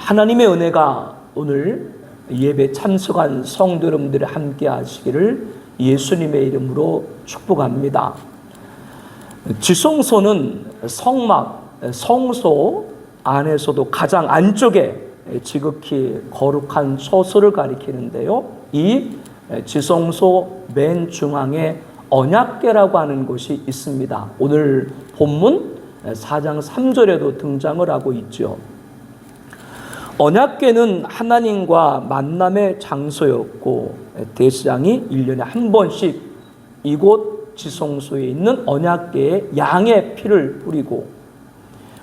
하나님의 은혜가 오늘 예배 참석한 성도 여러분들이 함께 하시기를 예수님의 이름으로 축복합니다. 지성소는 성막, 성소 안에서도 가장 안쪽에 지극히 거룩한 처소를 가리키는데요. 이 지성소 맨 중앙에 언약궤라고 하는 곳이 있습니다. 오늘 본문 4장 3절에도 등장을 하고 있죠. 언약궤는 하나님과 만남의 장소였고 대제사장이 1년에 한 번씩 이곳 지성소에 있는 언약궤에 양의 피를 뿌리고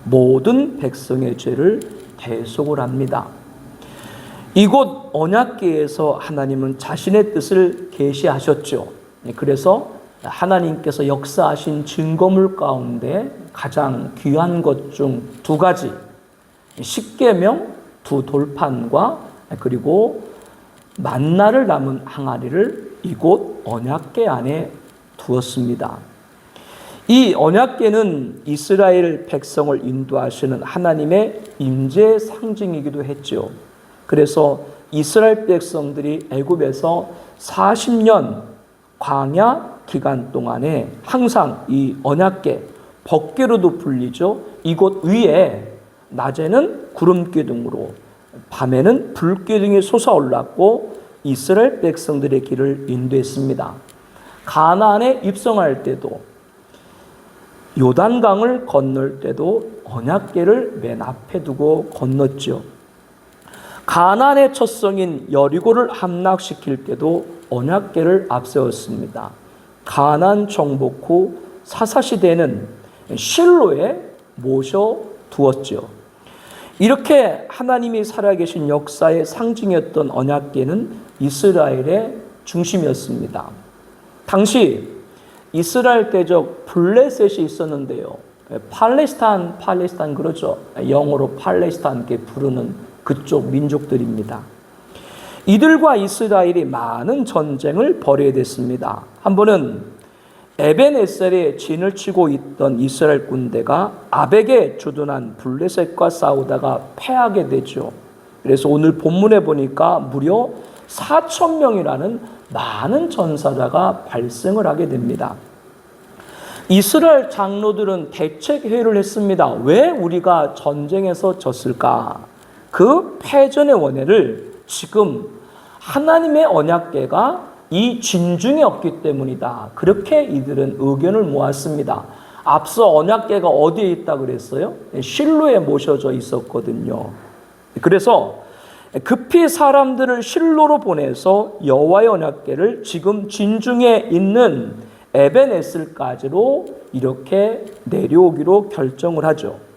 모든 백성의 죄를 대속을 합니다. 이곳 언약궤에서 하나님은 자신의 뜻을 계시하셨죠. 그래서 하나님께서 역사하신 증거물 가운데 가장 귀한 것 중 두 가지, 십계명 두 돌판과 그리고 만나를 담은 항아리를 이곳 언약궤 안에 두었습니다. 이 언약궤는 이스라엘 백성을 인도하시는 하나님의 임재의 상징이기도 했죠. 그래서 이스라엘 백성들이 애굽에서 40년 광야 기간 동안에 항상 이 언약궤, 법궤로도 불리죠. 이곳 위에 낮에는 구름기둥으로 밤에는 불기둥이 솟아올랐고 이스라엘 백성들의 길을 인도했습니다. 가나안에 입성할 때도 요단강을 건널 때도 언약궤를 맨 앞에 두고 건넜죠. 가나안의 첫 성인 여리고를 함락시킬 때도 언약궤를 앞세웠습니다. 가나안 정복 후 사사시대는 실로에 모셔두었죠. 이렇게 하나님이 살아계신 역사의 상징이었던 언약궤는 이스라엘의 중심이었습니다. 당시 이스라엘 대적 블레셋이 있었는데요. 팔레스타인 그러죠. 영어로 팔레스타인께 부르는 그쪽 민족들입니다. 이들과 이스라엘이 많은 전쟁을 벌여야 됐습니다. 한 번은 에벤에셀에 진을 치고 있던 이스라엘 군대가 아벡에 주둔한 블레셋과 싸우다가 패하게 되죠. 그래서 오늘 본문에 보니까 무려 4,000명이라는 많은 전사자가 발생을 하게 됩니다. 이스라엘 장로들은 대책회의를 했습니다. 왜 우리가 전쟁에서 졌을까? 그 패전의 원인을 지금 하나님의 언약궤가 이 진중이 없기 때문이다. 그렇게 이들은 의견을 모았습니다. 앞서 언약궤가 어디에 있다 그랬어요? 실로에 모셔져 있었거든요. 그래서 급히 사람들을 실로로 보내서 여호와의 언약궤를 지금 진중에 있는 에벤에셀까지로 이렇게 내려오기로 결정을 하죠.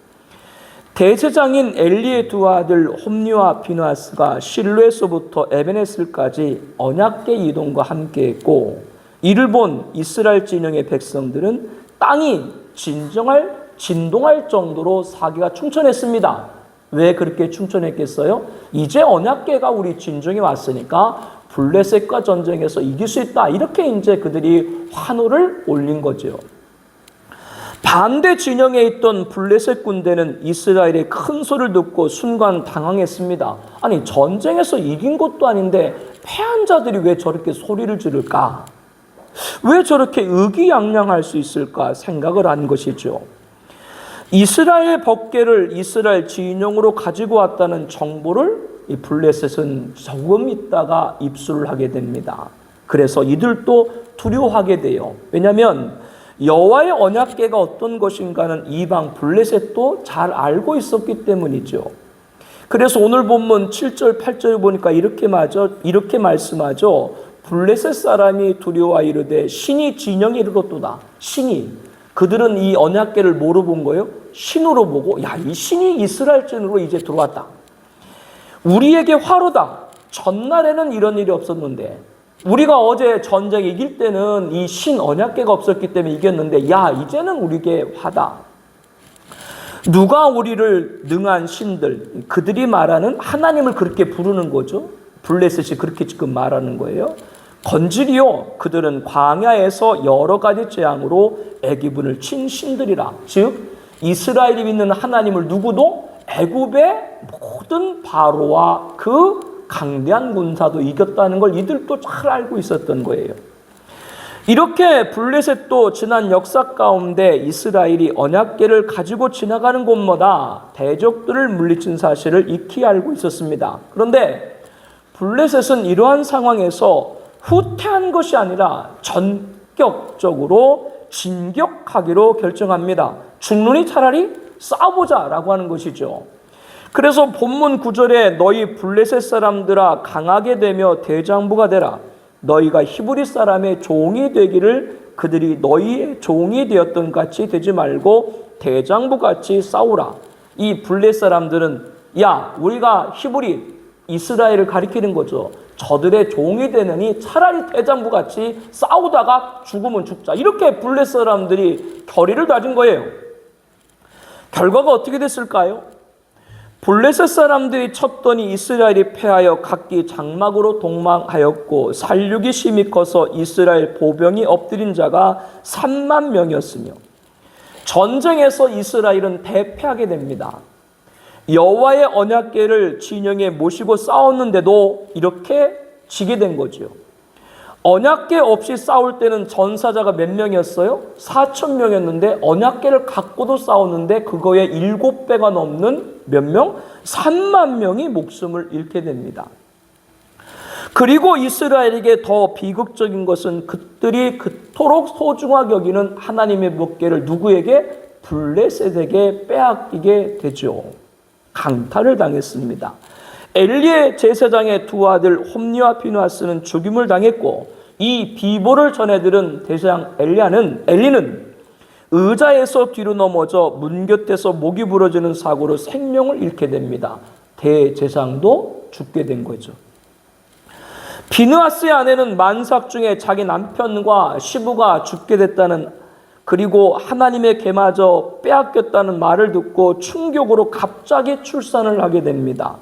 대제사장인 엘리의 두 아들 홈리와 비느하스가 실로에서부터 에벤에셀까지 언약궤 이동과 함께했고, 이를 본 이스라엘 진영의 백성들은 땅이 진동할 정도로 사기가 충천했습니다. 왜 그렇게 충천했겠어요? 이제 언약궤가 우리 진정에 왔으니까 블레셋과 전쟁에서 이길 수 있다. 이렇게 이제 그들이 환호를 올린 거죠. 반대 진영에 있던 블레셋 군대는 이스라엘의 큰 소리를 듣고 순간 당황했습니다. 아니, 전쟁에서 이긴 것도 아닌데 패한 자들이 왜 저렇게 소리를 지를까? 왜 저렇게 의기양양할 수 있을까 생각을 한 것이죠. 이스라엘 법궤를 이스라엘 진영으로 가지고 왔다는 정보를 이 블레셋은 조금 있다가 입수를 하게 됩니다. 그래서 이들도 두려워하게 돼요. 왜냐하면 여호와의 언약궤가 어떤 것인가는 이방 블레셋도 잘 알고 있었기 때문이죠. 그래서 오늘 본문 7절 8절에 보니까 이렇게 말씀하죠. 블레셋 사람이 두려워 이르되 신이 진영에 이르렀도다. 신이, 그들은 이 언약궤를 뭐로 본 거예요? 신으로 보고, 야, 이 신이 이스라엘 진으로 이제 들어왔다. 우리에게 화로다. 전날에는 이런 일이 없었는데, 우리가 어제 전쟁 이길 때는 이 신 언약궤가 없었기 때문에 이겼는데, 야, 이제는 우리에게 화다. 누가 우리를 능한 신들, 그들이 말하는 하나님을 그렇게 부르는 거죠. 블레셋이 그렇게 지금 말하는 거예요. 건지리요, 그들은 광야에서 여러 가지 재앙으로 애굽을 친 신들이라. 즉 이스라엘이 믿는 하나님을 누구도 애굽의 모든 바로와 그 강대한 군사도 이겼다는 걸 이들도 잘 알고 있었던 거예요. 이렇게 블레셋도 지난 역사 가운데 이스라엘이 언약궤를 가지고 지나가는 곳마다 대적들을 물리친 사실을 익히 알고 있었습니다. 그런데 블레셋은 이러한 상황에서 후퇴한 것이 아니라 전격적으로 진격하기로 결정합니다. 죽느니 차라리 싸워보자라고 하는 것이죠. 그래서 본문 9절에 너희 블레셋 사람들아 강하게 되며 대장부가 되라. 너희가 히브리 사람의 종이 되기를 그들이 너희의 종이 되었던 같이 되지 말고 대장부같이 싸우라. 이 블레셋 사람들은 야 우리가 히브리 이스라엘을 가리키는 거죠. 저들의 종이 되느니 차라리 대장부같이 싸우다가 죽으면 죽자. 이렇게 블레셋 사람들이 결의를 다진 거예요. 결과가 어떻게 됐을까요? 블레셋 사람들이 쳤더니 이스라엘이 패하여 각기 장막으로 도망하였고 살육이 심히 커서 이스라엘 보병이 엎드린 자가 3만 명이었으며 전쟁에서 이스라엘은 대패하게 됩니다. 여호와의 언약궤를 진영에 모시고 싸웠는데도 이렇게 지게 된 거죠. 언약궤 없이 싸울 때는 전사자가 몇 명이었어요? 4천 명이었는데 언약궤를 갖고도 싸웠는데 그거의 7배가 넘는 몇 명? 3만 명이 목숨을 잃게 됩니다. 그리고 이스라엘에게 더 비극적인 것은 그들이 그토록 소중하게 여기는 하나님의 목궤를 누구에게? 블레셋에게 빼앗기게 되죠. 강탈을 당했습니다. 엘리의 제사장의 두 아들 홈니와 피누하스는 죽임을 당했고 이 비보를 전해들은 대제사장 엘리는 의자에서 뒤로 넘어져 문 곁에서 목이 부러지는 사고로 생명을 잃게 됩니다. 대제사장도 죽게 된 거죠. 비느하스의 아내는 만삭 중에 자기 남편과 시부가 죽게 됐다는 그리고 하나님의 궤마저 빼앗겼다는 말을 듣고 충격으로 갑자기 출산을 하게 됩니다.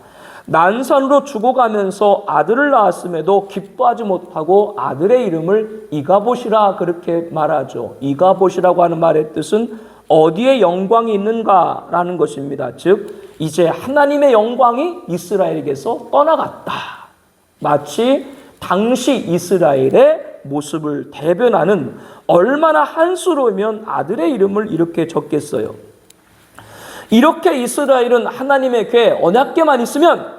난산으로 죽어가면서 아들을 낳았음에도 기뻐하지 못하고 아들의 이름을 이가봇이라 그렇게 말하죠. 이가봇이라고 하는 말의 뜻은 어디에 영광이 있는가라는 것입니다. 즉 이제 하나님의 영광이 이스라엘에게서 떠나갔다. 마치 당시 이스라엘의 모습을 대변하는 얼마나 한스러우면 아들의 이름을 이렇게 적겠어요. 이렇게 이스라엘은 하나님의 궤 언약궤만 있으면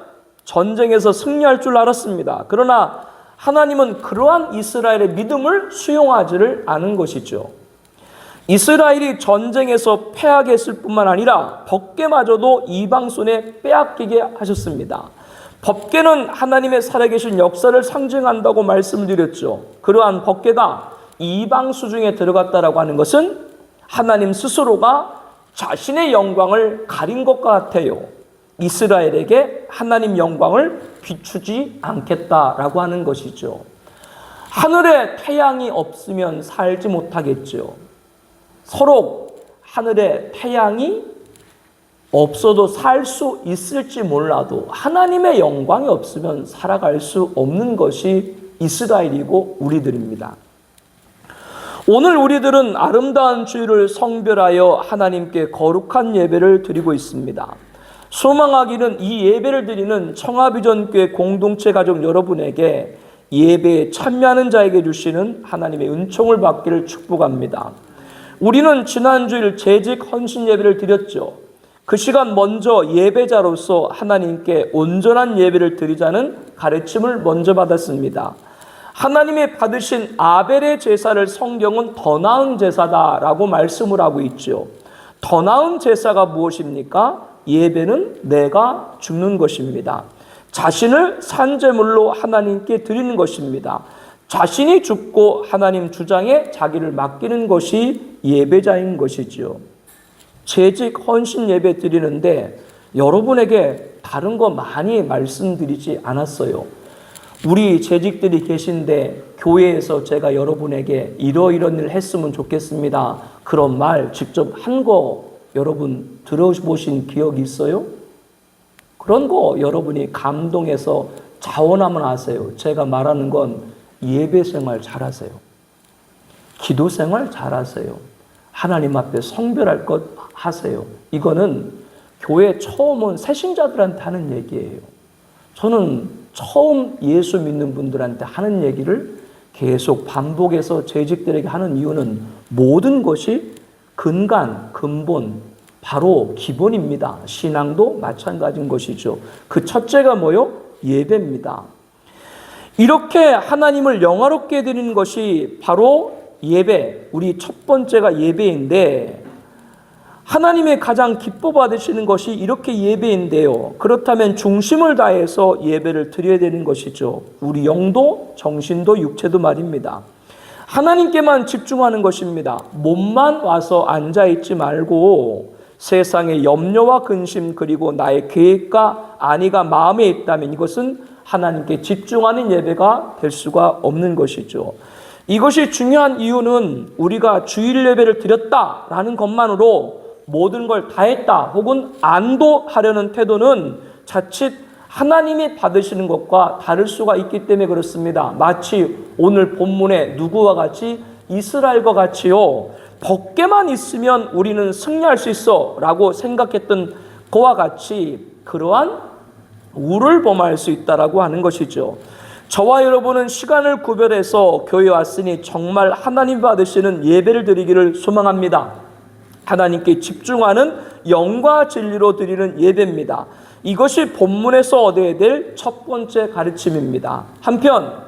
전쟁에서 승리할 줄 알았습니다. 그러나 하나님은 그러한 이스라엘의 믿음을 수용하지를 않은 것이죠. 이스라엘이 전쟁에서 패하게 했을 뿐만 아니라 법궤마저도 이방 손에 빼앗기게 하셨습니다. 법궤는 하나님의 살아계신 역사를 상징한다고 말씀드렸죠. 그러한 법궤가 이방 수중에 들어갔다라고 하는 것은 하나님 스스로가 자신의 영광을 가린 것 같아요. 이스라엘에게 하나님 영광을 비추지 않겠다라고 하는 것이죠. 하늘에 태양이 없으면 살지 못하겠죠. 서로 하늘에 태양이 없어도 살 수 있을지 몰라도 하나님의 영광이 없으면 살아갈 수 없는 것이 이스라엘이고 우리들입니다. 오늘 우리들은 아름다운 주일을 성별하여 하나님께 거룩한 예배를 드리고 있습니다. 소망하기는 이 예배를 드리는 청하비전교회 공동체 가족 여러분에게 예배에 참여하는 자에게 주시는 하나님의 은총을 받기를 축복합니다. 우리는 지난 주일 재직 헌신 예배를 드렸죠. 그 시간 먼저 예배자로서 하나님께 온전한 예배를 드리자는 가르침을 먼저 받았습니다. 하나님이 받으신 아벨의 제사를 성경은 더 나은 제사다라고 말씀을 하고 있죠. 더 나은 제사가 무엇입니까? 예배는 내가 죽는 것입니다. 자신을 산제물로 하나님께 드리는 것입니다. 자신이 죽고 하나님 주장에 자기를 맡기는 것이 예배자인 것이죠. 재직 헌신 예배 드리는데 여러분에게 다른 거 많이 말씀드리지 않았어요. 우리 재직들이 계신데 교회에서 제가 여러분에게 이러이런 일 했으면 좋겠습니다. 그런 말 직접 한 거 여러분 들어보신 기억이 있어요? 그런 거 여러분이 감동해서 자원하면 아세요. 제가 말하는 건 예배 생활 잘하세요. 기도 생활 잘하세요. 하나님 앞에 성별할 것 하세요. 이거는 교회 처음 온 새신자들한테 하는 얘기예요. 저는 처음 예수 믿는 분들한테 하는 얘기를 계속 반복해서 재직들에게 하는 이유는 모든 것이 근본, 바로 기본입니다. 신앙도 마찬가지인 것이죠. 그 첫째가 뭐요? 예배입니다. 이렇게 하나님을 영화롭게 드리는 것이 바로 예배, 우리 첫 번째가 예배인데, 하나님의 가장 기뻐 받으시는 것이 이렇게 예배인데요. 그렇다면 중심을 다해서 예배를 드려야 되는 것이죠. 우리 영도, 정신도, 육체도 말입니다. 하나님께만 집중하는 것입니다. 몸만 와서 앉아있지 말고 세상의 염려와 근심 그리고 나의 계획과 안위가 마음에 있다면 이것은 하나님께 집중하는 예배가 될 수가 없는 것이죠. 이것이 중요한 이유는 우리가 주일 예배를 드렸다라는 것만으로 모든 걸 다 했다 혹은 안도하려는 태도는 자칫 하나님이 받으시는 것과 다를 수가 있기 때문에 그렇습니다. 마치 오늘 본문의 누구와 같이 이스라엘과 같이요, 벗게만 있으면 우리는 승리할 수 있어 라고 생각했던 그와 같이 그러한 우를 범할 수 있다라고 하는 것이죠. 저와 여러분은 시간을 구별해서 교회에 왔으니 정말 하나님 받으시는 예배를 드리기를 소망합니다. 하나님께 집중하는 영과 진리로 드리는 예배입니다. 이것이 본문에서 얻어야 될 첫 번째 가르침입니다. 한편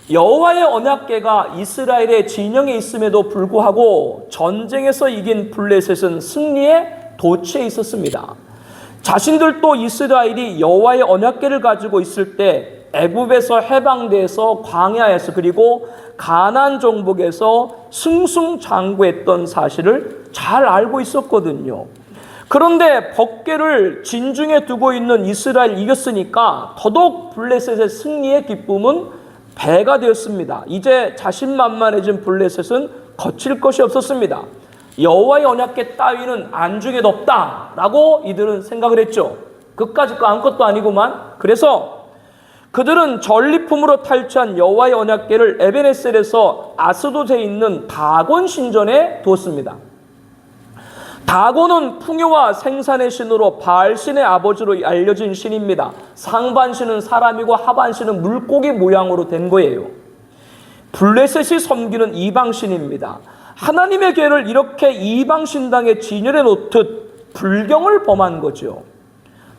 여호와의 언약궤가 이스라엘의 진영에 있음에도 불구하고 전쟁에서 이긴 블레셋은 승리에 도취해 있었습니다. 자신들도 이스라엘이 여호와의 언약궤를 가지고 있을 때 애굽에서 해방돼서 광야에서 그리고 가나안 정복에서 승승장구했던 사실을 잘 알고 있었거든요. 그런데 법궤를 진중에 두고 있는 이스라엘 이겼으니까 더더욱 블레셋의 승리의 기쁨은 배가 되었습니다. 이제 자신만만해진 블레셋은 거칠 것이 없었습니다. 여호와의 언약궤 따위는 안중에도 없다라고 이들은 생각을 했죠. 그까짓 거 아무것도 아니구만. 그래서 그들은 전리품으로 탈취한 여호와의 언약궤를 에베네셀에서 아스돗에 있는 다곤 신전에 두었습니다. 다곤은 풍요와 생산의 신으로 바알신의 아버지로 알려진 신입니다. 상반신은 사람이고 하반신은 물고기 모양으로 된 거예요. 블레셋이 섬기는 이방신입니다. 하나님의 궤를 이렇게 이방신당에 진열해 놓듯 불경을 범한 거죠.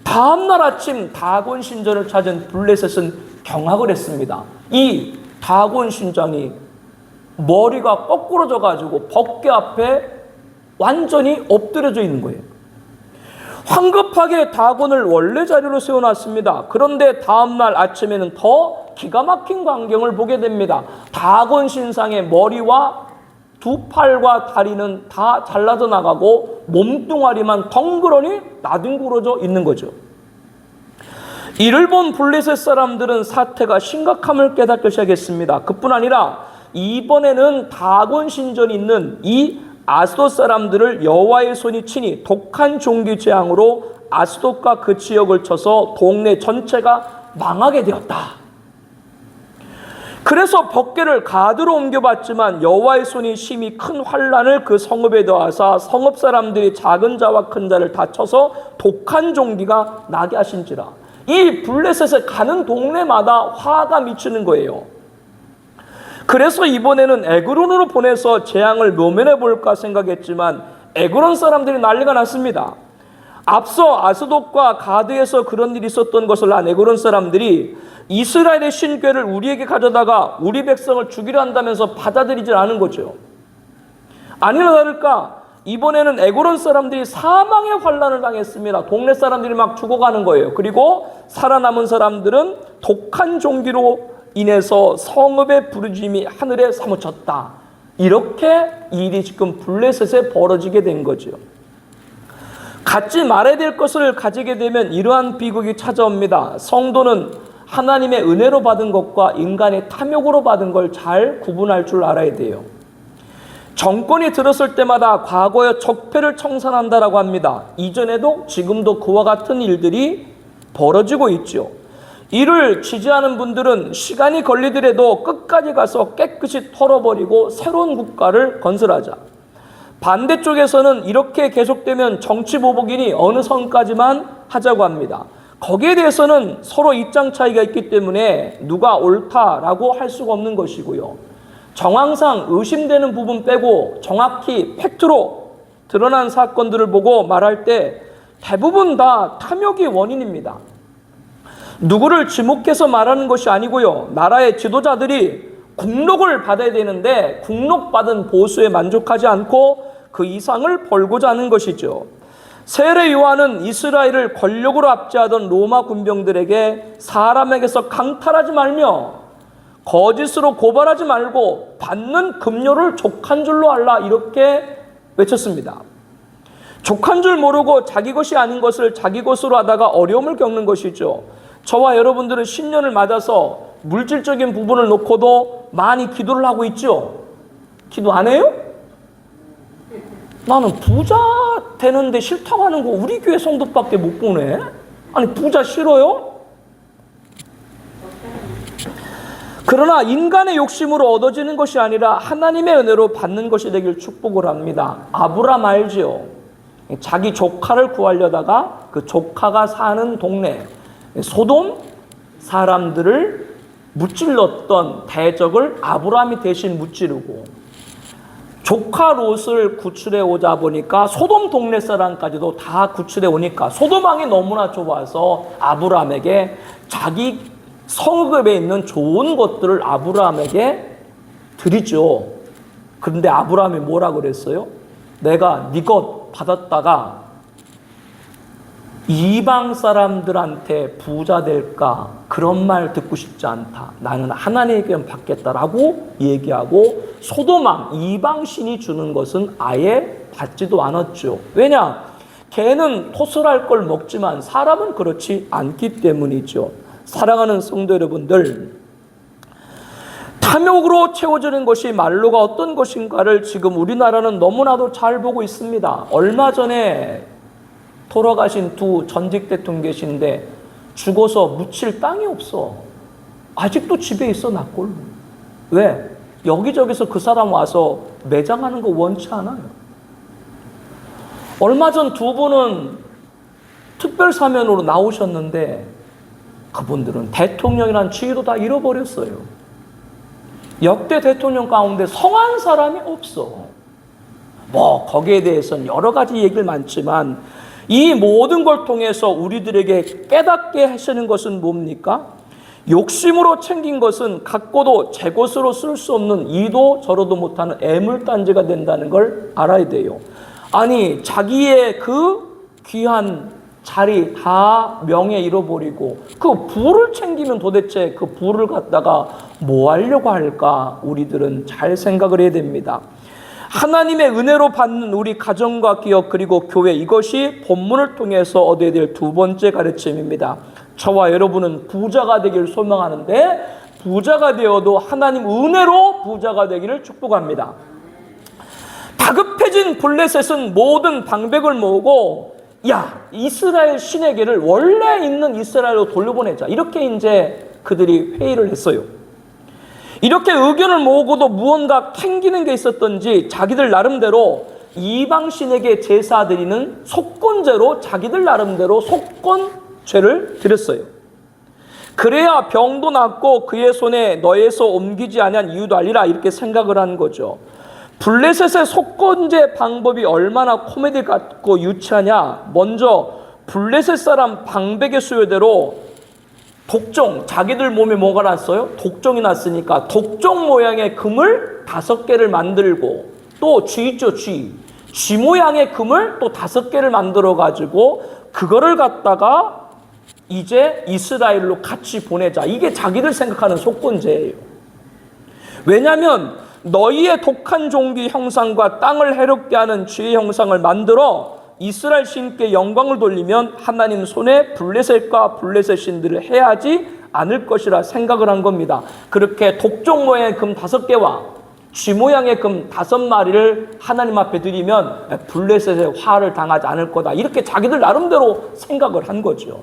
다음날 아침 다곤 신전을 찾은 블레셋은 경악을 했습니다. 이 다곤 신장이 머리가 거꾸러져 가지고 법궤 앞에 완전히 엎드려져 있는 거예요. 황급하게 다곤을 원래 자리로 세워놨습니다. 그런데 다음날 아침에는 더 기가 막힌 광경을 보게 됩니다. 다곤 신상의 머리와 두 팔과 다리는 다 잘라져 나가고 몸뚱아리만 덩그러니 나뒹굴어져 있는 거죠. 이를 본 블레셋 사람들은 사태가 심각함을 깨닫기 시작했습니다. 그뿐 아니라 이번에는 다곤 신전이 있는 이 아스돗 사람들을 여호와의 손이 친히 독한 종기 재앙으로 아스돗과 그 지역을 쳐서 동네 전체가 망하게 되었다. 그래서 법궤를 가드로 옮겨봤지만 여호와의 손이 심히 큰 환란을 그 성읍에 더하사 성읍 사람들이 작은 자와 큰 자를 다 쳐서 독한 종기가 나게 하신지라. 이 블레셋에 가는 동네마다 화가 미치는 거예요. 그래서 이번에는 에그론으로 보내서 재앙을 묘면해 볼까 생각했지만 에그론 사람들이 난리가 났습니다. 앞서 아스돗과 가드에서 그런 일이 있었던 것을 안 에그론 사람들이 이스라엘의 신궤를 우리에게 가져다가 우리 백성을 죽이려 한다면서 받아들이질 않은 거죠. 아니나 다를까 이번에는 에그론 사람들이 사망의 환란을 당했습니다. 동네 사람들이 막 죽어가는 거예요. 그리고 살아남은 사람들은 독한 종기로 인해서 성읍의 부르짖음이 하늘에 사무쳤다. 이렇게 일이 지금 블레셋에 벌어지게 된 거죠. 갖지 말아야 될 것을 가지게 되면 이러한 비극이 찾아옵니다. 성도는 하나님의 은혜로 받은 것과 인간의 탐욕으로 받은 걸 잘 구분할 줄 알아야 돼요. 정권이 들었을 때마다 과거의 적폐를 청산한다라고 합니다. 이전에도 지금도 그와 같은 일들이 벌어지고 있죠. 이를 지지하는 분들은 시간이 걸리더라도 끝까지 가서 깨끗이 털어버리고 새로운 국가를 건설하자. 반대쪽에서는 이렇게 계속되면 정치 보복이니 어느 선까지만 하자고 합니다. 거기에 대해서는 서로 입장 차이가 있기 때문에 누가 옳다라고 할 수가 없는 것이고요. 정황상 의심되는 부분 빼고 정확히 팩트로 드러난 사건들을 보고 말할 때 대부분 다 탐욕이 원인입니다. 누구를 지목해서 말하는 것이 아니고요. 나라의 지도자들이 국록을 받아야 되는데 국록받은 보수에 만족하지 않고 그 이상을 벌고자 하는 것이죠. 세례 요한은 이스라엘을 권력으로 압제하던 로마 군병들에게 사람에게서 강탈하지 말며 거짓으로 고발하지 말고 받는 급료를 족한 줄로 알라 이렇게 외쳤습니다. 족한 줄 모르고 자기 것이 아닌 것을 자기 것으로 하다가 어려움을 겪는 것이죠. 저와 여러분들은 신년을 맞아서 물질적인 부분을 놓고도 많이 기도를 하고 있죠. 기도 안 해요? 나는 부자 되는데 싫다고 하는 거 우리 교회 성도밖에 못 보네. 아니 부자 싫어요? 그러나 인간의 욕심으로 얻어지는 것이 아니라 하나님의 은혜로 받는 것이 되길 축복을 합니다. 아브람 알죠? 자기 조카를 구하려다가 그 조카가 사는 동네 소돔 사람들을 무찔렀던 대적을 아브람이 대신 무찌르고 조카 롯을 구출해 오자 보니까 소돔 동네 사람까지도 다 구출해 오니까 소돔 왕이 너무나 좋아서 아브람에게 자기 성읍에 있는 좋은 것들을 아브람에게 드리죠. 그런데 아브람이 뭐라 그랬어요? 내가 네 것 받았다가 이방 사람들한테 부자 될까? 그런 말 듣고 싶지 않다. 나는 하나님에게 받겠다라고 얘기하고 소돔왕 이방 신이 주는 것은 아예 받지도 않았죠. 왜냐? 개는 토설할 걸 먹지만 사람은 그렇지 않기 때문이죠. 사랑하는 성도 여러분들, 탐욕으로 채워지는 것이 말로가 어떤 것인가를 지금 우리나라는 너무나도 잘 보고 있습니다. 얼마 전에 돌아가신 두 전직 대통령 계신데 죽어서 묻힐 땅이 없어. 아직도 집에 있어 납골로. 왜? 여기저기서 그 사람 와서 매장하는 거 원치 않아요. 얼마 전 두 분은 특별 사면으로 나오셨는데 그분들은 대통령이란 지위도 다 잃어버렸어요. 역대 대통령 가운데 성한 사람이 없어. 뭐 거기에 대해서는 여러 가지 얘기를 많지만 이 모든 걸 통해서 우리들에게 깨닫게 하시는 것은 뭡니까? 욕심으로 챙긴 것은 갖고도 제 것으로 쓸 수 없는 이도 저러도 못하는 애물단지가 된다는 걸 알아야 돼요. 아니 자기의 그 귀한 자리 다 명예 잃어버리고 그 부를 챙기면 도대체 그 부를 갖다가 뭐 하려고 할까? 우리들은 잘 생각을 해야 됩니다. 하나님의 은혜로 받는 우리 가정과 기업 그리고 교회, 이것이 본문을 통해서 얻어야 될 두 번째 가르침입니다. 저와 여러분은 부자가 되기를 소망하는데 부자가 되어도 하나님 은혜로 부자가 되기를 축복합니다. 다급해진 블레셋은 모든 방백을 모으고 야, 이스라엘 신에게를 원래 있는 이스라엘로 돌려보내자, 이렇게 이제 그들이 회의를 했어요. 이렇게 의견을 모으고도 무언가 캥기는 게 있었던지 자기들 나름대로 이방신에게 제사 드리는 속건제로 자기들 나름대로 속건죄를 드렸어요. 그래야 병도 낫고 그의 손에 너에서 옮기지 아니한 이유도 알리라, 이렇게 생각을 한 거죠. 블레셋의 속건제 방법이 얼마나 코미디 같고 유치하냐. 먼저 블레셋 사람 방백의 수요대로 독종, 자기들 몸에 뭐가 났어요? 독종이 났으니까 독종 모양의 금을 5개를 만들고, 또 쥐 있죠, 쥐 모양의 금을 또 5개를 만들어 가지고 그거를 갖다가 이제 이스라엘로 같이 보내자, 이게 자기들 생각하는 속건제예요. 왜냐하면 너희의 독한 종기 형상과 땅을 해롭게 하는 쥐의 형상을 만들어 이스라엘 신께 영광을 돌리면 하나님 손에 블레셋과 블레셋 신들을 해하지 않을 것이라 생각을 한 겁니다. 그렇게 독종 모양의 금 5개와 쥐 모양의 금 5마리를 하나님 앞에 드리면 블레셋의 화를 당하지 않을 거다, 이렇게 자기들 나름대로 생각을 한 거죠.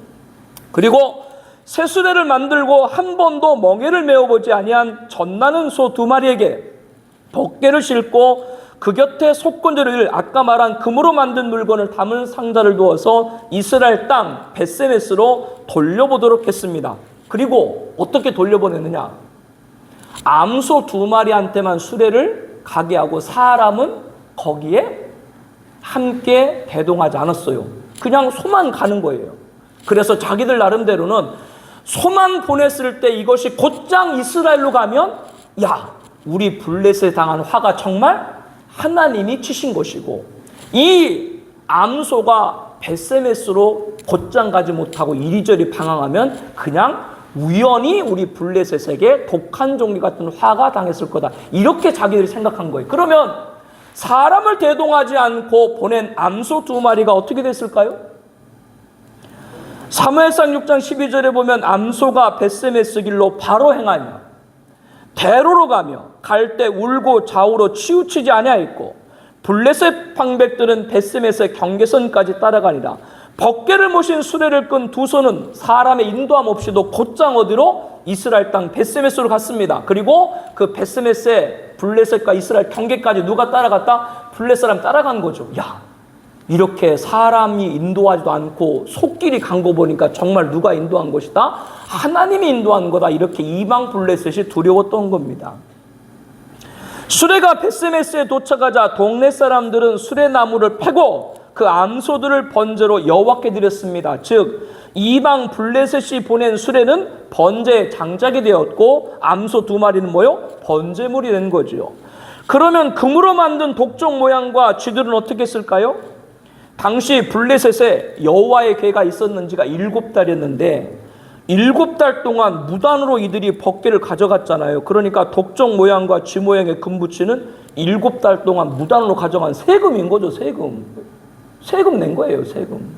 그리고 새수레를 만들고 한 번도 멍에를 메어보지 아니한 젖나는 소 2마리에게 벗개를 싣고 그 곁에 속건제를 아까 말한 금으로 만든 물건을 담은 상자를 두어서 이스라엘 땅 벳세메스로 돌려보도록 했습니다. 그리고 어떻게 돌려보냈느냐? 암소 2마리한테만 수레를 가게 하고 사람은 거기에 함께 대동하지 않았어요. 그냥 소만 가는 거예요. 그래서 자기들 나름대로는 소만 보냈을 때 이것이 곧장 이스라엘로 가면 야, 우리 블레셋에 당한 화가 정말 하나님이 치신 것이고, 이 암소가 벳세메스로 곧장 가지 못하고 이리저리 방황하면 그냥 우연히 우리 블레셋에게 독한 종기 같은 화가 당했을 거다. 이렇게 자기들이 생각한 거예요. 그러면 사람을 대동하지 않고 보낸 암소 2마리가 어떻게 됐을까요? 사무엘상 6장 12절에 보면 암소가 벳세메스 길로 바로 행하며 대로로 가며 갈 때 울고 좌우로 치우치지 아니하였고 블레셋 방백들은 벳세메스의 경계선까지 따라가니라. 벗개를 모신 수레를 끈 두 손은 사람의 인도함 없이도 곧장 어디로? 이스라엘 땅 벳세메스로 갔습니다. 그리고 그 벳세메스의 블레셋과 이스라엘 경계까지 누가 따라갔다? 블레셋 사람 따라간 거죠. 야, 이렇게 사람이 인도하지도 않고 속길이 간 거 보니까 정말 누가 인도한 것이다? 하나님이 인도한 거다. 이렇게 이방 블레셋이 두려웠던 겁니다. 수레가 벳세메스에 도착하자 동네 사람들은 수레나무를 패고 그 암소들을 번제로 여호와께 드렸습니다. 즉 이방 블레셋이 보낸 수레는 번제의 장작이 되었고 암소 2마리는 뭐요? 번제물이 된 거죠. 그러면 금으로 만든 독종 모양과 쥐들은 어떻게 했을까요? 당시 블레셋에 여호와의 궤가 있었는지가 7달이었는데 7달 동안 무단으로 이들이 벗개를 가져갔잖아요. 그러니까 독종 모양과 쥐 모양의 금부치는 7달 동안 무단으로 가져간 세금인 거죠. 세금 낸 거예요. 세금.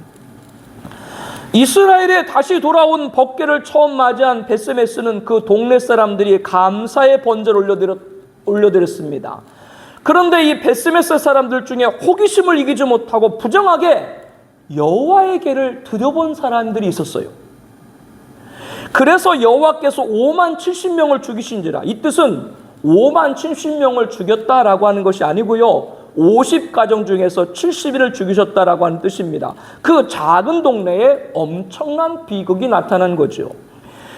이스라엘에 다시 돌아온 벗개를 처음 맞이한 벳세메스는 그 동네 사람들이 감사의 번제를 올려드렸습니다. 그런데 이 벳세메스 사람들 중에 호기심을 이기지 못하고 부정하게 여호와의 궤를 들여본 사람들이 있었어요. 그래서 여호와께서 5만 70명을 죽이신지라. 이 뜻은 5만 70명을 죽였다라고 하는 것이 아니고요, 50가정 중에서 70일을 죽이셨다라고 하는 뜻입니다. 그 작은 동네에 엄청난 비극이 나타난 거죠.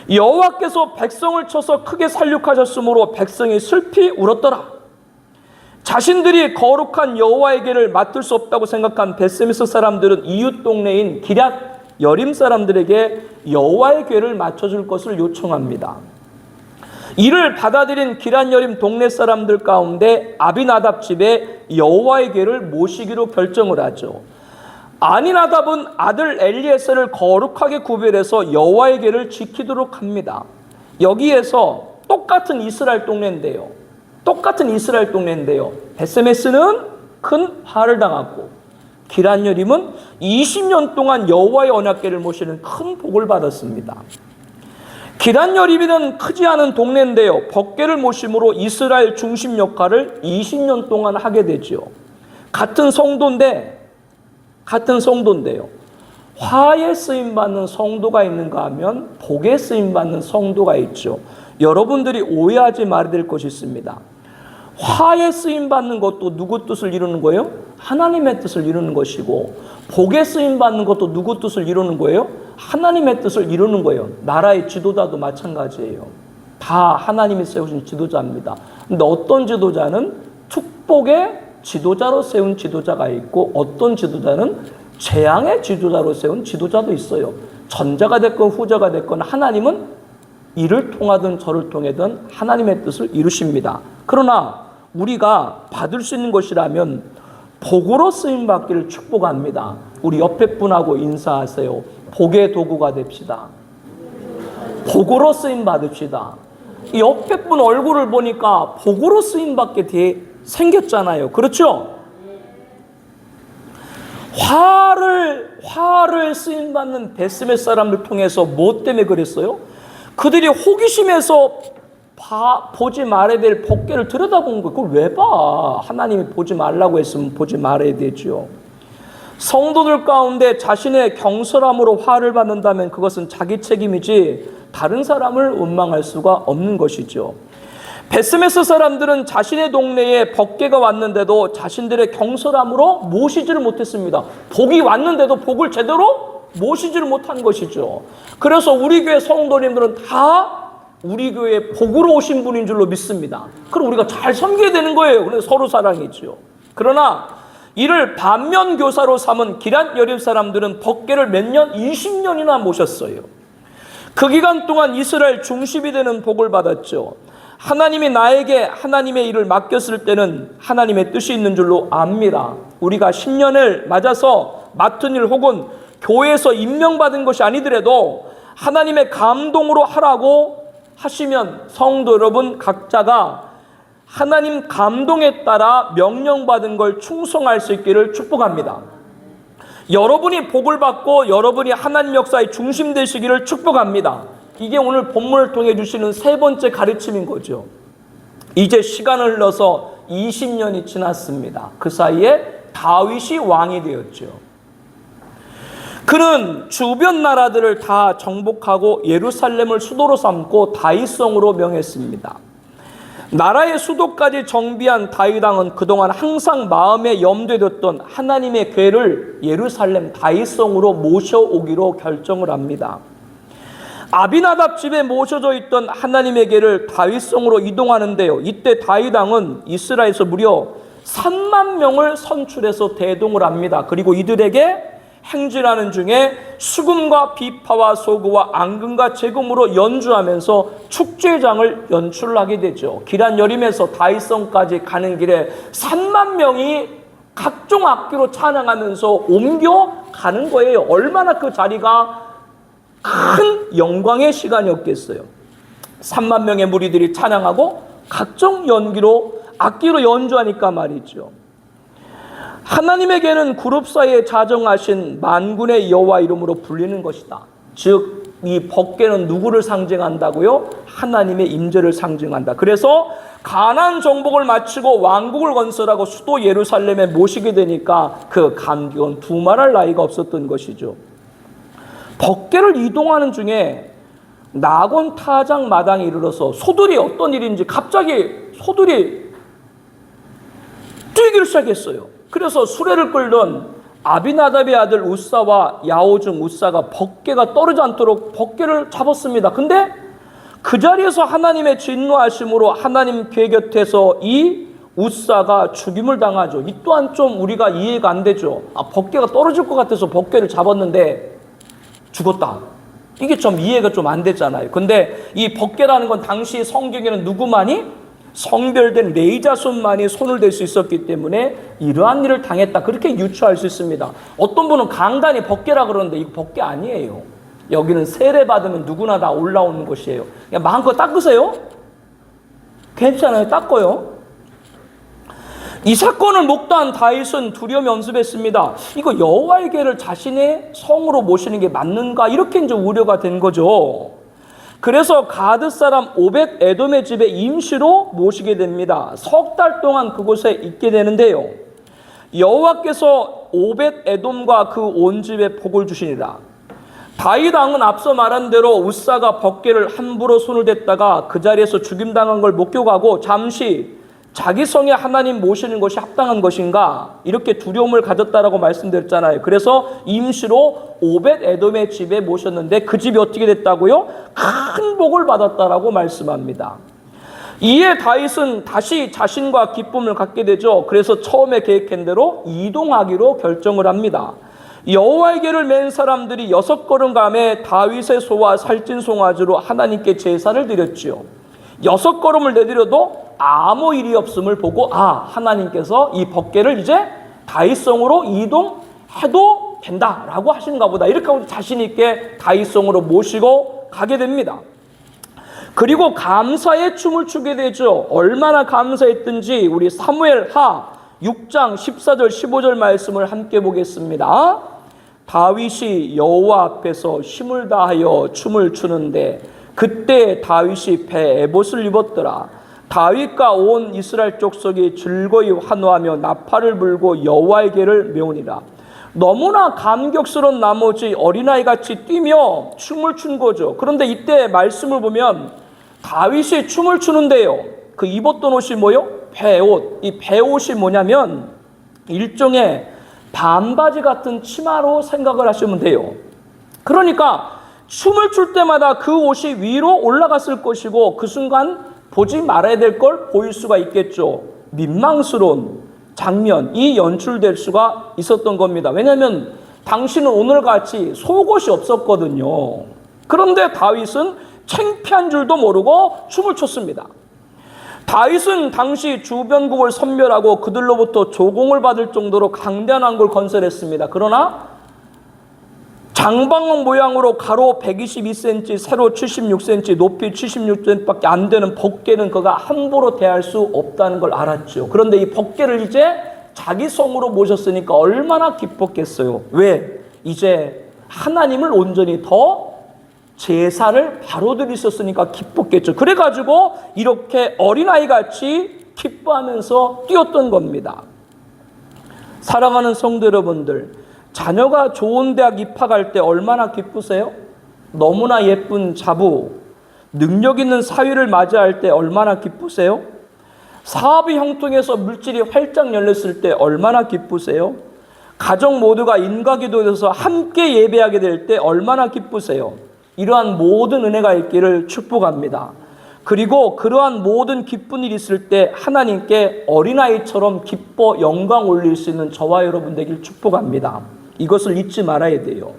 여호와께서 백성을 쳐서 크게 살육하셨으므로 백성이 슬피 울었더라. 자신들이 거룩한 여호와의 궤를 맡을 수 없다고 생각한 벳세메스 사람들은 이웃 동네인 기럇 여림 사람들에게 여호와의 궤를 맞춰줄 것을 요청합니다. 이를 받아들인 기럇 여림 동네 사람들 가운데 아비나답 집에 여호와의 궤를 모시기로 결정을 하죠. 아미나답은 아들 엘리에셀을 거룩하게 구별해서 여호와의 궤를 지키도록 합니다. 여기에서 똑같은 이스라엘 동네인데요. 벳세메스는 큰 화를 당하고 기럇 여림은 20년 동안 여호와의 언약궤를 모시는 큰 복을 받았습니다. 기럇 여림은 크지 않은 동네인데요, 벗개를 모심으로 이스라엘 중심 역할을 20년 동안 하게 되죠. 같은 성도인데요, 화에 쓰임받는 성도가 있는가 하면 복에 쓰임받는 성도가 있죠. 여러분들이 오해하지 말아야 될 것이 있습니다. 화에 쓰임받는 것도 누구 뜻을 이루는 거예요? 하나님의 뜻을 이루는 것이고, 복에 쓰임받는 것도 누구 뜻을 이루는 거예요? 하나님의 뜻을 이루는 거예요. 나라의 지도자도 마찬가지예요. 다 하나님이 세우신 지도자입니다. 근데 어떤 지도자는 축복의 지도자로 세운 지도자가 있고, 어떤 지도자는 재앙의 지도자로 세운 지도자도 있어요. 전자가 됐건 후자가 됐건 하나님은 이를 통하든 저를 통하든 하나님의 뜻을 이루십니다. 그러나 우리가 받을 수 있는 것이라면 복으로 쓰임받기를 축복합니다. 우리 옆에 분하고 인사하세요. 복의 도구가 됩시다. 복으로 쓰임받읍시다. 이 옆에 분 얼굴을 보니까 복으로 쓰임받게 생겼잖아요. 그렇죠? 화를 쓰임받는 벳세메스 사람들 통해서 뭐 때문에 그랬어요? 그들이 호기심에서 보지 말아야 될 벗개를 들여다본 거예요. 그걸 왜 봐? 하나님이 보지 말라고 했으면 보지 말아야 되죠. 성도들 가운데 자신의 경솔함으로 화를 받는다면 그것은 자기 책임이지 다른 사람을 원망할 수가 없는 것이죠. 베스메스 사람들은 자신의 동네에 법궤가 왔는데도 자신들의 경솔함으로 모시지를 못했습니다. 복이 왔는데도 복을 제대로 모시지를 못한 것이죠. 그래서 우리 교회 성도님들은 다 우리 교회에 복으로 오신 분인 줄로 믿습니다. 그럼 우리가 잘 섬겨야 되는 거예요. 그래서 서로 사랑이죠. 그러나 이를 반면교사로 삼은 기란 여립 사람들은 법궤를 몇 년? 20년이나 모셨어요. 그 기간 동안 이스라엘 중심이 되는 복을 받았죠. 하나님이 나에게 하나님의 일을 맡겼을 때는 하나님의 뜻이 있는 줄로 압니다. 우리가 10년을 맞아서 맡은 일 혹은 교회에서 임명받은 것이 아니더라도 하나님의 감동으로 하라고 하시면 성도 여러분 각자가 하나님 감동에 따라 명령받은 걸 충성할 수 있기를 축복합니다. 여러분이 복을 받고 여러분이 하나님 역사의 중심 되시기를 축복합니다. 이게 오늘 본문을 통해 주시는 세 번째 가르침인 거죠. 이제 시간을 흘러서 20년이 지났습니다. 그 사이에 다윗이 왕이 되었죠. 그는 주변 나라들을 다 정복하고 예루살렘을 수도로 삼고 다윗성으로 명했습니다. 나라의 수도까지 정비한 다윗 왕은 그동안 항상 마음에 염두에 뒀던 하나님의 궤를 예루살렘 다윗성으로 모셔오기로 결정을 합니다. 아비나답 집에 모셔져 있던 하나님의 궤를 다윗성으로 이동하는데요. 이때 다윗 왕은 이스라엘에서 무려 3만 명을 선출해서 대동을 합니다. 그리고 이들에게 행진하는 중에 수금과 비파와 소구와 앙금과 제금으로 연주하면서 축제장을 연출하게 되죠. 기란 여림에서 다윗성까지 가는 길에 3만 명이 각종 악기로 찬양하면서 옮겨가는 거예요. 얼마나 그 자리가 큰 영광의 시간이었겠어요. 3만 명의 무리들이 찬양하고 각종 악기로 연주하니까 말이죠. 하나님에게는 그룹 사이에 자정하신 만군의 여호와 이름으로 불리는 것이다. 즉 이 법궤는 누구를 상징한다고요? 하나님의 임재를 상징한다. 그래서 가나안 정복을 마치고 왕국을 건설하고 수도 예루살렘에 모시게 되니까 그 감격은 두말할 나위가 없었던 것이죠. 법궤를 이동하는 중에 낙원 타작 마당에 이르러서 소들이 어떤 일인지 갑자기 소들이 뛰기를 시작했어요. 그래서 수레를 끌던 아비나답의 아들 우사와 야오중 우사가 법궤가 떨어지지 않도록 법궤를 잡았습니다. 근데 그 자리에서 하나님의 진노하심으로 하나님 궤 곁에서 이 우사가 죽임을 당하죠. 이 또한 좀 우리가 이해가 안 되죠. 법궤가 떨어질 것 같아서 법궤를 잡았는데 죽었다. 이게 좀 이해가 좀 안 됐잖아요. 근데 이 법궤라는 건 당시 성경에는 누구만이? 성별된 레이자손만이 손을 댈 수 있었기 때문에 이러한 일을 당했다. 그렇게 유추할 수 있습니다. 어떤 분은 강단이 법궤라 그러는데 이거 법궤 아니에요. 여기는 세례 받으면 누구나 다 올라오는 곳이에요. 그냥 마음껏 닦으세요. 괜찮아요. 닦아요. 이 사건을 목도한 다윗은 두려움이 엄습했습니다. 이거 여호와의 궤를 자신의 성으로 모시는 게 맞는가? 이렇게 이제 우려가 된 거죠. 그래서 가드 사람 오벳 에돔의 집에 임시로 모시게 됩니다. 석 달 동안 그곳에 있게 되는데요. 여호와께서 오벳 에돔과 그 온 집에 복을 주시니라. 다윗 왕은 앞서 말한 대로 우사가 법궤를 함부로 손을 댔다가 그 자리에서 죽임당한 걸 목격하고 잠시 자기 성에 하나님 모시는 것이 합당한 것인가? 이렇게 두려움을 가졌다라고 말씀드렸잖아요. 그래서 임시로 오벳 에돔의 집에 모셨는데 그 집이 어떻게 됐다고요? 큰 복을 받았다라고 말씀합니다. 이에 다윗은 다시 자신과 기쁨을 갖게 되죠. 그래서 처음에 계획한 대로 이동하기로 결정을 합니다. 여호와의 궤를 맨 사람들이 6걸음감에 다윗의 소와 살찐 송아지로 하나님께 제사를 드렸지요. 6걸음을 내드려도 아무 일이 없음을 보고 하나님께서 이 법궤를 이제 다윗성으로 이동해도 된다라고 하신가 보다. 이렇게 하고 자신 있게 다윗성으로 모시고 가게 됩니다. 그리고 감사의 춤을 추게 되죠. 얼마나 감사했든지 우리 사무엘하 6장 14절 15절 말씀을 함께 보겠습니다. 다윗이 여호와 앞에서 힘을 다하여 춤을 추는데 그때 다윗이 배 에봇을 입었더라. 다윗과 온 이스라엘 족속이 즐거이 환호하며 나팔을 불고 여호와의 궤를 메우니라. 너무나 감격스러운 나머지 어린아이같이 뛰며 춤을 춘 거죠. 그런데 이때 말씀을 보면 다윗이 춤을 추는데요. 그 입었던 옷이 뭐요? 배옷. 이 배옷이 뭐냐면 일종의 반바지 같은 치마로 생각을 하시면 돼요. 그러니까 춤을 출 때마다 그 옷이 위로 올라갔을 것이고 그 순간 보지 말아야 될 걸 보일 수가 있겠죠. 민망스러운 장면이 연출될 수가 있었던 겁니다. 왜냐하면 당신은 오늘같이 속옷이 없었거든요. 그런데 다윗은 창피한 줄도 모르고 춤을 췄습니다. 다윗은 당시 주변국을 섬멸하고 그들로부터 조공을 받을 정도로 강대한 왕국을 건설했습니다. 그러나 장방왕 모양으로 가로 122cm, 세로 76cm, 높이 76cm밖에 안 되는 법궤는 그가 함부로 대할 수 없다는 걸 알았죠. 그런데 이 법궤를 이제 자기 성으로 모셨으니까 얼마나 기뻤겠어요. 왜? 이제 하나님을 온전히 더 제사를 바로 드리셨으니까 기뻤겠죠. 그래가지고 이렇게 어린아이같이 기뻐하면서 뛰었던 겁니다. 사랑하는 성도 여러분들, 자녀가 좋은 대학 입학할 때 얼마나 기쁘세요? 너무나 예쁜 자부, 능력 있는 사위를 맞이할 때 얼마나 기쁘세요? 사업이 형통해서 물질이 활짝 열렸을 때 얼마나 기쁘세요? 가족 모두가 인과기도에서 함께 예배하게 될 때 얼마나 기쁘세요? 이러한 모든 은혜가 있기를 축복합니다. 그리고 그러한 모든 기쁜 일이 있을 때 하나님께 어린아이처럼 기뻐 영광 올릴 수 있는 저와 여러분 되길 축복합니다. 이것을 잊지 말아야 돼요.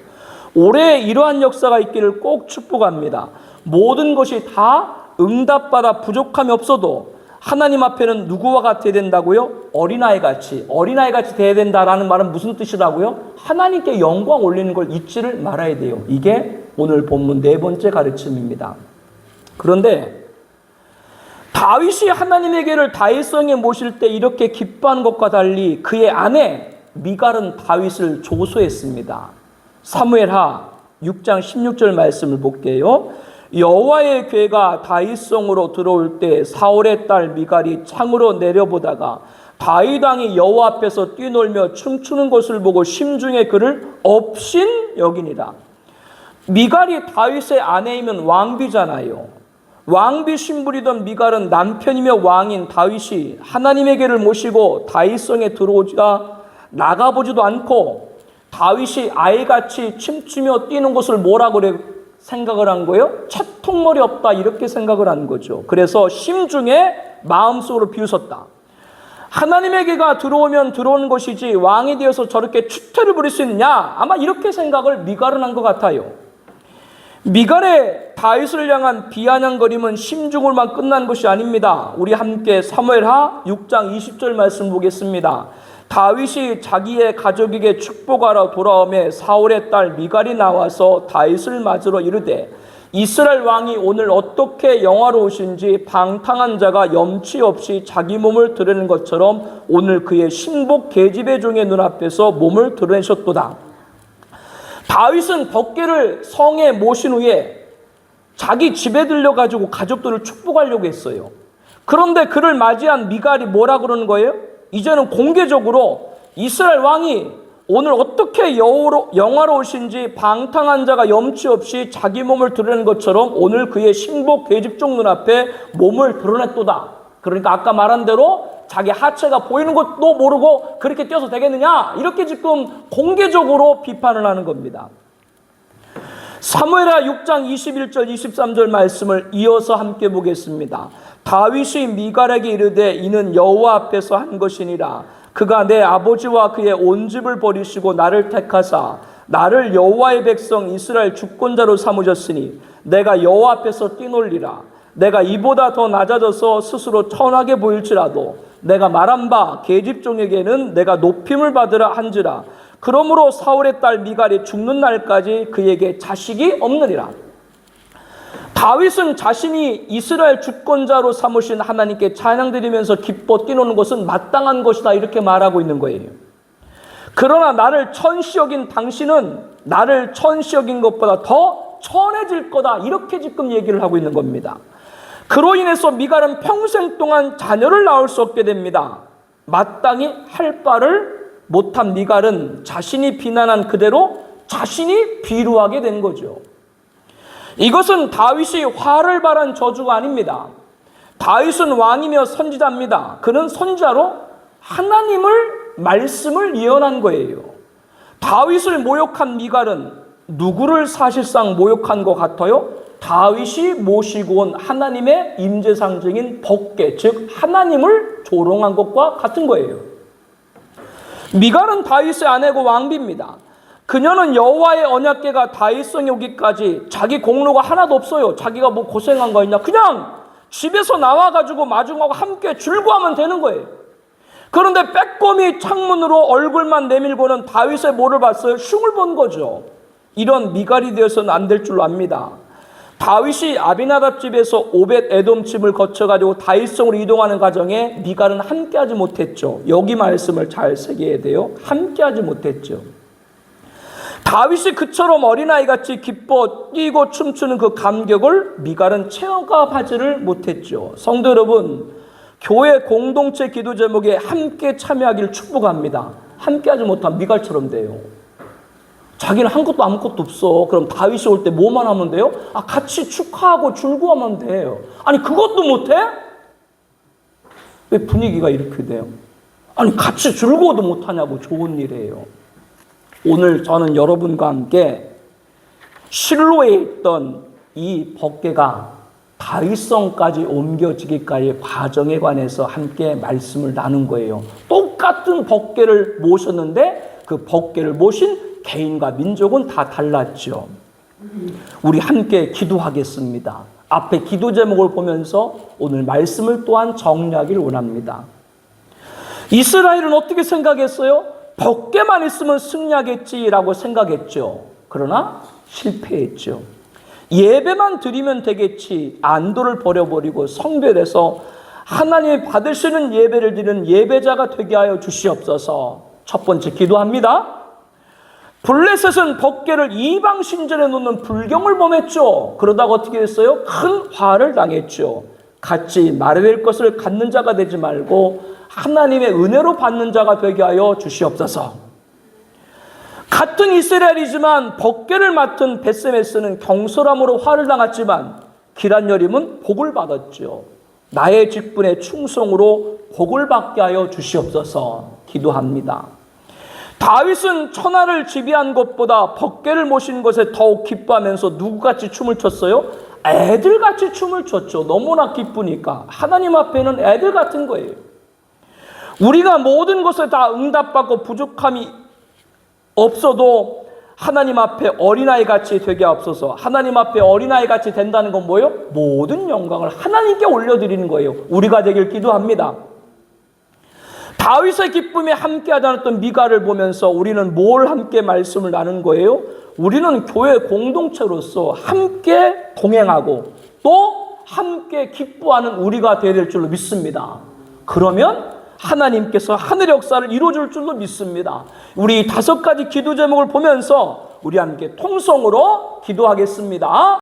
올해 이러한 역사가 있기를 꼭 축복합니다. 모든 것이 다 응답받아 부족함이 없어도 하나님 앞에는 누구와 같아야 된다고요? 어린아이같이 돼야 된다라는 말은 무슨 뜻이라고요? 하나님께 영광 올리는 걸 잊지를 말아야 돼요. 이게 오늘 본문 네 번째 가르침입니다. 그런데 다윗이 하나님에게를 다윗성에 모실 때 이렇게 기뻐하는 것과 달리 그의 아내 미갈은 다윗을 조소했습니다. 사무엘하 6장 16절 말씀을 볼게요. 여호와의 궤가 다윗성으로 들어올 때 사울의 딸 미갈이 창으로 내려보다가 다윗 왕이 여호와 앞에서 뛰놀며 춤추는 것을 보고 심중에 그를 업신 여기니라. 미갈이 다윗의 아내이면 왕비잖아요. 왕비 신분이던 미갈은 남편이며 왕인 다윗이 하나님에게를 모시고 다윗성에 들어오자 나가보지도 않고 다윗이 아이같이 춤추며 뛰는 것을 뭐라고 생각을 한 거예요? 채통머리 없다 이렇게 생각을 한 거죠. 그래서 심중에 마음속으로 비웃었다. 하나님에게가 들어오면 들어오는 것이지 왕이 되어서 저렇게 추태를 부릴 수 있느냐? 아마 이렇게 생각을 미갈은 한 것 같아요. 미갈의 다윗을 향한 비아냥거림은 심중으로만 끝난 것이 아닙니다. 우리 함께 사무엘하 6장 20절 말씀 보겠습니다. 다윗이 자기의 가족에게 축복하러 돌아오매 사울의 딸 미갈이 나와서 다윗을 맞으러 이르되 이스라엘 왕이 오늘 어떻게 영화로우신지 방탕한 자가 염치 없이 자기 몸을 드러내는 것처럼 오늘 그의 신복 계집의 종의 눈앞에서 몸을 드러내셨도다. 다윗은 법궤를 성에 모신 후에 자기 집에 들려가지고 가족들을 축복하려고 했어요. 그런데 그를 맞이한 미갈이 뭐라 그러는 거예요? 이제는 공개적으로 이스라엘 왕이 오늘 어떻게 영화로우신지 방탕한 자가 염치 없이 자기 몸을 드러내는 것처럼 오늘 그의 신복 계집종 눈앞에 몸을 드러냈도다. 그러니까 아까 말한 대로 자기 하체가 보이는 것도 모르고 그렇게 뛰어서 되겠느냐? 이렇게 지금 공개적으로 비판을 하는 겁니다. 사무엘하 6장 21절 23절 말씀을 이어서 함께 보겠습니다. 다윗이 미갈에게 이르되 이는 여호와 앞에서 한 것이니라. 그가 내 아버지와 그의 온 집을 버리시고 나를 택하사 나를 여호와의 백성 이스라엘 주권자로 삼으셨으니 내가 여호와 앞에서 뛰놀리라. 내가 이보다 더 낮아져서 스스로 천하게 보일지라도 내가 말한 바 계집종에게는 내가 높임을 받으라 한지라. 그러므로 사울의 딸 미갈이 죽는 날까지 그에게 자식이 없느니라. 다윗은 자신이 이스라엘 주권자로 삼으신 하나님께 찬양드리면서 기뻐 뛰노는 것은 마땅한 것이다 이렇게 말하고 있는 거예요. 그러나 나를 천시 여긴 당신은 나를 천시 여긴 것보다 더 천해질 거다 이렇게 지금 얘기를 하고 있는 겁니다. 그로 인해서 미갈은 평생 동안 자녀를 낳을 수 없게 됩니다. 마땅히 할 바를 못한 미갈은 자신이 비난한 그대로 자신이 비루하게 된 거죠. 이것은 다윗이 화를 발한 저주가 아닙니다. 다윗은 왕이며 선지자입니다. 그는 선지자로 하나님을 말씀을 예언한 거예요. 다윗을 모욕한 미갈은 누구를 사실상 모욕한 것 같아요? 다윗이 모시고 온 하나님의 임재 상징인 법궤, 즉 하나님을 조롱한 것과 같은 거예요. 미갈은 다윗의 아내고 왕비입니다. 그녀는 여호와의 언약궤가 다윗성에 오기까지 자기 공로가 하나도 없어요. 자기가 뭐 고생한 거 있냐? 그냥 집에서 나와가지고 마중하고 함께 줄구하면 되는 거예요. 그런데 빼꼼히 창문으로 얼굴만 내밀고는 다윗의 뭐를 봤어요? 흉을 본 거죠. 이런 미갈이 되어서는 안 될 줄 압니다. 다윗이 아비나답 집에서 오벳 에돔 집을 거쳐가지고 다윗성으로 이동하는 과정에 미갈은 함께하지 못했죠. 여기 말씀을 잘 새겨야 돼요. 함께하지 못했죠. 다윗이 그처럼 어린아이같이 기뻐 뛰고 춤추는 그 감격을 미갈은 체험하지를 못했죠. 성도 여러분, 교회 공동체 기도 제목에 함께 참여하기를 축복합니다. 함께하지 못한 미갈처럼 돼요. 자기는 한 것도 아무것도 없어. 그럼 다윗이 올 때 뭐만 하면 돼요? 같이 축하하고 줄구하면 돼요. 아니 그것도 못해? 왜 분위기가 이렇게 돼요? 아니 같이 줄구어도 못하냐고. 좋은 일이에요. 오늘 저는 여러분과 함께 실로에 있던 이 법궤가 다윗성까지 옮겨지기까지의 과정에 관해서 함께 말씀을 나눈 거예요. 똑같은 법궤를 모셨는데 그 법궤를 모신 개인과 민족은 다 달랐죠. 우리 함께 기도하겠습니다. 앞에 기도 제목을 보면서 오늘 말씀을 또한 정리하기를 원합니다. 이스라엘은 어떻게 생각했어요? 법궤만 있으면 승리하겠지라고 생각했죠. 그러나 실패했죠. 예배만 드리면 되겠지. 안도를 버려버리고 성별해서 하나님이 받으시는 예배를 드리는 예배자가 되게 하여 주시옵소서. 첫 번째 기도합니다. 블레셋은 법궤를 이방 신전에 놓는 불경을 범했죠. 그러다가 어떻게 됐어요? 큰 화를 당했죠. 같이 말해야 될 것을 갖는 자가 되지 말고 하나님의 은혜로 받는 자가 되게 하여 주시옵소서. 같은 이스라엘이지만 법궤를 맡은 벳세메스는 경솔함으로 화를 당했지만 기란여림은 복을 받았죠. 나의 직분에 충성으로 복을 받게 하여 주시옵소서. 기도합니다. 다윗은 천하를 지배한 것보다 법궤를 모신 것에 더욱 기뻐하면서 누구같이 춤을 췄어요? 애들같이 춤을 췄죠. 너무나 기쁘니까. 하나님 앞에는 애들 같은 거예요. 우리가 모든 것에 다 응답받고 부족함이 없어도 하나님 앞에 어린아이같이 되게 하옵소서. 하나님 앞에 어린아이같이 된다는 건 뭐예요? 모든 영광을 하나님께 올려드리는 거예요. 우리가 되길 기도합니다. 다윗의 기쁨에 함께하지 않았던 미갈을 보면서 우리는 뭘 함께 말씀을 나눈 거예요? 우리는 교회 공동체로서 함께 동행하고 또 함께 기뻐하는 우리가 되어야 될 줄로 믿습니다. 그러면 하나님께서 하늘의 역사를 이루어줄 줄로 믿습니다. 우리 5가지 기도 제목을 보면서 우리 함께 통성으로 기도하겠습니다.